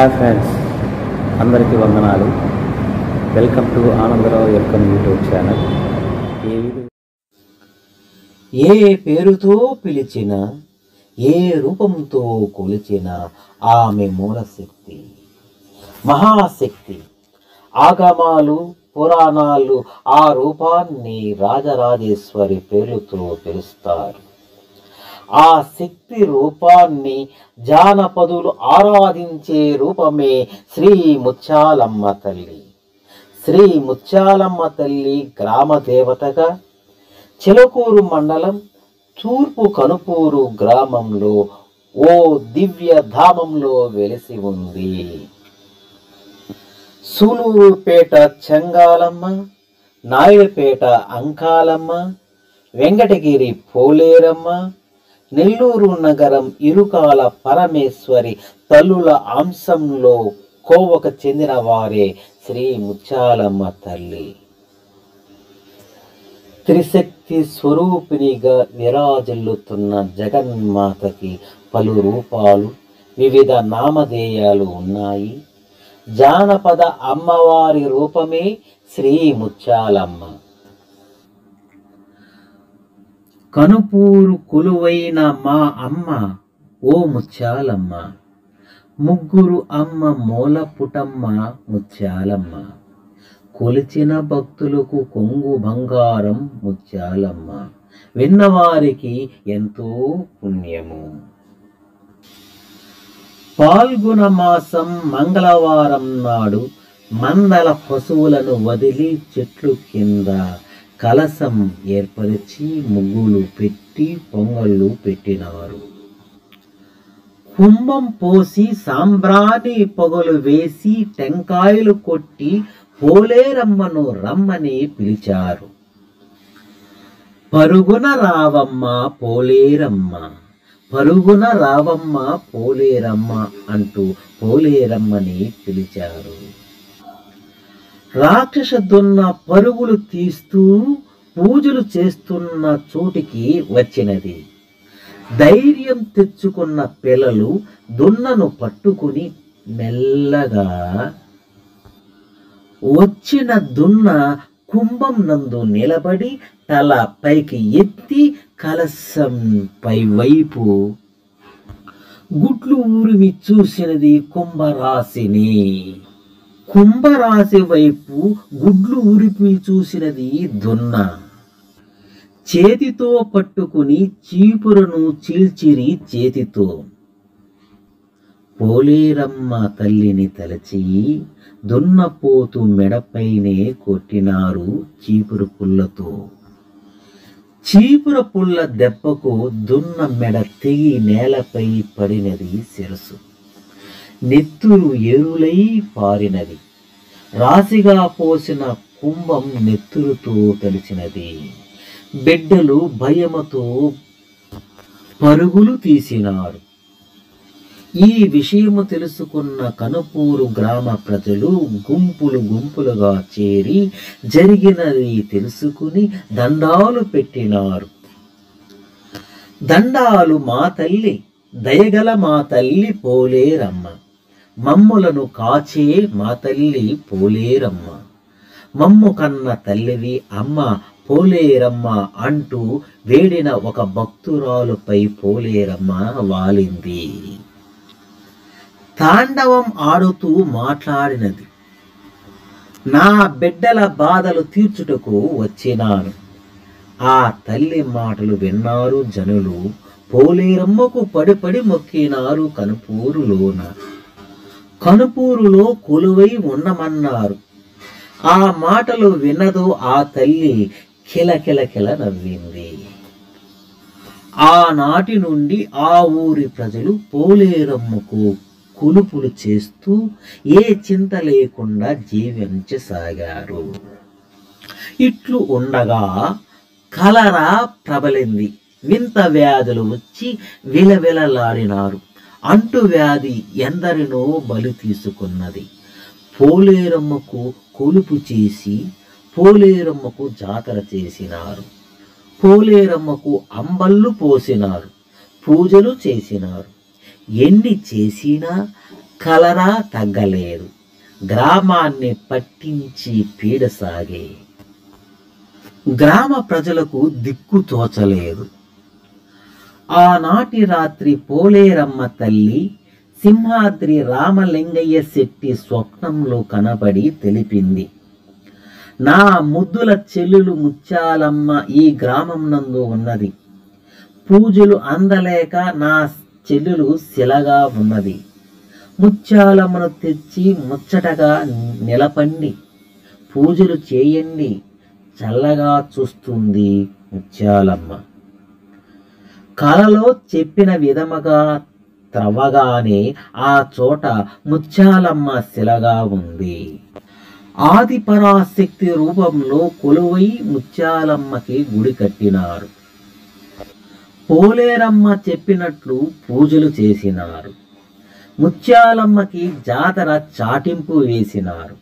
Hi friends, అందరికీ వందనాలు. Welcome to Anandarao welcome YouTube channel. ఏ పేరుతో పిలిచినా, ఏ రూపంతో కొలిచినా ఆమె మూలశక్తి, మహాశక్తి. ఆగమాలు, పురాణాలు ఆ రూపాన్ని రాజరాజేశ్వరి పేరుతో పిలుస్తారు. ఆ శక్తి రూపాన్ని జానపదులు ఆరాధించే రూపమే శ్రీ ముత్యాలమ్మ తల్లి. శ్రీ ముత్యాలమ్మ తల్లి గ్రామ దేవతగా చిలకూరు మండలం తూర్పు కనుపూరు గ్రామంలో ఓ దివ్య ధామంలో వెలిసి ఉంది. సూలూరుపేట చెంగాలమ్మ, నాయుడుపేట అంకాలమ్మ, వెంకటగిరి పోలేరమ్మ, నెల్లూరు నగరం ఇరుకాల పరమేశ్వరి తల్లుల అంశంలో కోవకు చెందిన వారే శ్రీ ముత్యాలమ్మ తల్లి. త్రిశక్తి స్వరూపిణిగా విరాజిల్లుతున్న జగన్మాతకి పలు రూపాలు, వివిధ నామధేయాలు ఉన్నాయి. జానపద అమ్మవారి రూపమే శ్రీ ముత్యాలమ్మ. కనుపూరు కొలువైన మా అమ్మ ఓ ముత్యాలమ్మ, ముగ్గురు అమ్మ మూల పుటమ్మ ముత్యాలమ్మ, కొలిచిన భక్తులకు కొంగు బంగారం ముత్యాలమ్మ, విన్నవారికి ఎంతో పుణ్యము. పాల్గొన మాసం మంగళవారం నాడు మందల పశువులను వదిలి చెట్లు కింద కలశం ఏర్పరిచి ముగ్గులు పెట్టి పొంగళ్ళు పెట్టినారు. కుంభం పోసి సాంబ్రాణి పొగలు వేసి టెంకాయలు కొట్టి పోలేరమ్మను రమ్మని పిలిచారు. పరుగున రావమ్మ పోలేరమ్మ, పరుగున రావమ్మ పోలేరమ్మ అంటూ పోలేరమ్మని పిలిచారు. రాక్షస దున్న పరుగులు తీస్తూ పూజలు చేస్తున్న చోటికి వచ్చినది. ధైర్యం తెచ్చుకున్న పిల్లలు దున్నను పట్టుకుని మెల్లగా వచ్చిన దున్న కుంభం నందు నిలబడి తల పైకి ఎత్తి కలశం పై వైపు గుడ్లు ఊరిమి చూసినది కుంభరాశిని. కుంభరాశి వైపు గుడ్లు ఊరిపి చూసినది దున్న. చేతితో పట్టుకుని చీపురను చీల్చిరి చేతితో. పోలేరమ్మ తల్లిని తలచి దున్నపోతు మెడపైనే కొట్టినారు చీపురు పుల్లతో. చీపుర పుల్ల దెబ్బకు దున్న మెడ తెగి నేలపై పడినది శిరసు. నెత్తురు ఏరులై పారినది. రాశిగా పోసిన కుంభం నెత్తురుతో తలిచినది. బిడ్డలు భయముతో పరుగులు తీసినారు. ఈ విషయము తెలుసుకున్న కనుపూరు గ్రామ ప్రజలు గుంపులు గుంపులుగా చేరి జరిగినది తెలుసుకుని దండాలు పెట్టినారు. దండాలు మా తల్లి, దయగల మా తల్లి పోలేరమ్మ, మమ్ములను కాచే మా తల్లి పోలేరమ్మ, మమ్ము కన్న తల్లివి అమ్మ పోలేరమ్మ అంటూ వేడిన ఒక భక్తురాలుపై పోలేరమ్మ వాలింది. తాండవం ఆడుతూ మాట్లాడినది. నా బిడ్డల బాధలు తీర్చుటకు వచ్చినాను. ఆ తల్లి మాటలు విన్నారు జనులు. పోలేరమ్మకు పడి మొక్కినారు కనుపూరులోన. కనుపూరులో కొలువై ఉండమన్నారు. ఆ మాటలు విన్నదో ఆ తల్లి కిలకిలకిల నవ్వింది. ఆనాటి నుండి ఆ ఊరి ప్రజలు పోలేరమ్మకు కొలుపులు చేస్తూ ఏ చింత లేకుండా జీవించసాగారు. ఇట్లు ఉండగా కలరా ప్రబలింది. వింత వ్యాధులు వచ్చి విలవిలలాడినారు. అంటువ్యాధి ఎందరినో బలి తీసుకున్నది. పోలేరమ్మకు కొలుపు చేసి పోలేరమ్మకు జాతర చేసినారు. పోలేరమ్మకు అంబళ్ళు పోసినారు. పూజలు చేసినారు. ఎన్ని చేసినా కలరా తగ్గలేదు. గ్రామాన్ని పట్టించి పీడసాగే. గ్రామ ప్రజలకు దిక్కు తోచలేదు. ఆనాటి రాత్రి పోలేరమ్మ తల్లి సింహాద్రి రామలింగయ్య శెట్టి స్వప్నంలో కనబడి తెలిపింది, నా ముద్దుల చెల్లెలు ముత్యాలమ్మ ఈ గ్రామం నందు ఉన్నది. పూజలు అందలేక నా చెల్లెలు శిలగా ఉన్నది. ముత్యాలమ్మను తెచ్చి ముచ్చటగా నిలపండి, పూజలు చేయండి, చల్లగా చూస్తుంది ముత్యాలమ్మ. కలలో చెప్పిన విధముగా త్రవ్వగానే ఆ చోట ముత్యాలమ్మ శిలగా ఉంది. ఆది పరాశక్తి రూపంలో కొలువై ముత్యాలమ్మకి గుడి కట్టినారు. పోలేరమ్మ చెప్పినట్లు పూజలు చేసినారు. ముత్యాలమ్మకి జాతర చాటింపు వేసినారు.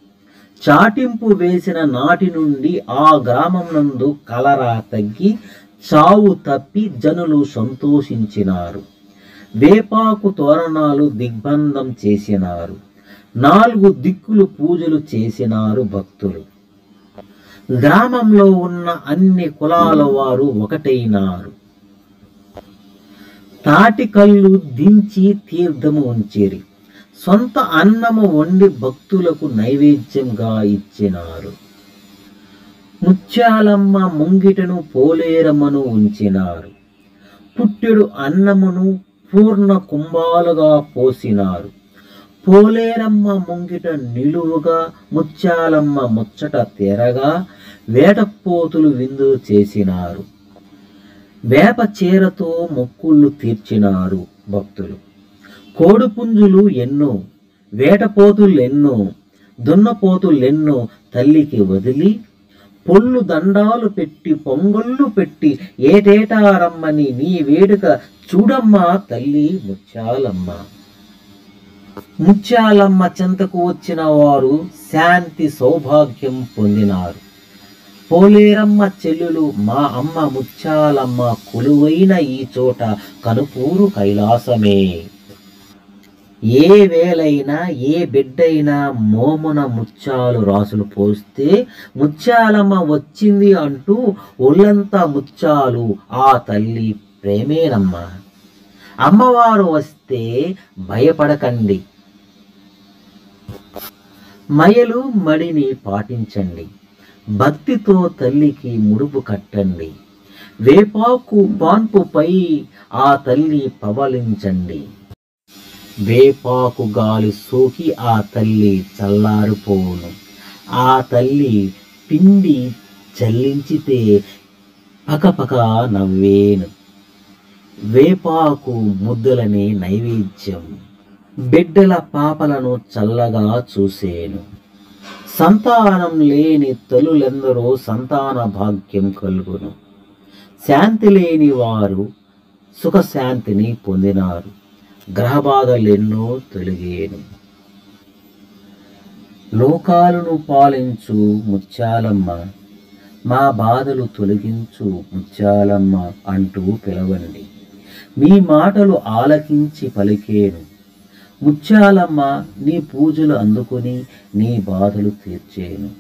చాటింపు వేసిన నాటి నుండి ఆ గ్రామం నందు కలరా తగ్గి చావు తప్పి జనులు సంతోషించినారు. వేపాకు తోరణాలు దిగ్బంధం చేసినారు. 4 దిక్కులు పూజలు చేసినారు భక్తులు. గ్రామంలో ఉన్న అన్ని కులాల వారు ఒకటైనారు. తాటి కళ్ళు దించి తీర్థము ఉంచిరి. సొంత అన్నము వండి భక్తులకు నైవేద్యంగా ఇచ్చినారు. ముత్యాలమ్మ ముంగిటను పోలేరమ్మను ఉంచినారు. పుట్టెడు అన్నమును పూర్ణ కుంభాలుగా పోసినారు. పోలేరమ్మ ముంగిట నిలువుగా ముత్యాలమ్మ ముచ్చట తీరగా వేటపోతులు విందు చేసినారు. వేప చీరతో మొక్కుళ్ళు తీర్చినారు భక్తులు. కోడిపుంజులు ఎన్నో, వేటపోతులెన్నో, దున్నపోతులెన్నో తల్లికి వదిలి పొల్లు దండాలు పెట్టి పొంగళ్ళు పెట్టి ఏటేటా రమ్మని నీ వేడుక చూడమ్మా తల్లి ముత్యాలమ్మ. ముత్యాలమ్మ చెంతకు వచ్చిన వారు శాంతి సౌభాగ్యం పొందినారు. పోలేరమ్మ చెల్లెలు మా అమ్మ ముత్యాలమ్మ కొలువైన ఈ చోట కనుపూరు కైలాసమే. ఏ వేలైనా ఏ బిడ్డైనా మోమున ముత్యాలు రాసులు పోస్తే ముత్యాలమ్మ వచ్చింది అంటూ ఒళ్ళంతా ముత్యాలు ఆ తల్లి ప్రేమేనమ్మా. అమ్మవారు వస్తే భయపడకండి, మయలు మడిని పాటించండి, భక్తితో తల్లికి ముడుపు కట్టండి, వేపాకు పాన్పుపై ఆ తల్లి పవలించండి. వేపాకు గాలి సోకి ఆ తల్లి చల్లారిపోను. ఆ తల్లి పిండి చల్లించితే పకపక నవ్వేను. వేపాకు ముద్దులని నైవేద్యం బిడ్డల పాపలను చల్లగా చూసేను. సంతానం లేని తల్లులెందరో సంతాన భాగ్యం కలుగును. శాంతి లేని వారు సుఖశాంతిని పొందినారు. గ్రహబాధలెన్నో తొలగేను. లోకాలను పాలించు ముత్యాలమ్మ, మా బాధలు తొలగించు ముత్యాలమ్మ అంటూ పిలవండి. మీ మాటలు ఆలకించి పలికేను. ముత్యాలమ్మ నీ పూజలు అందుకొని నీ బాధలు తీర్చేను.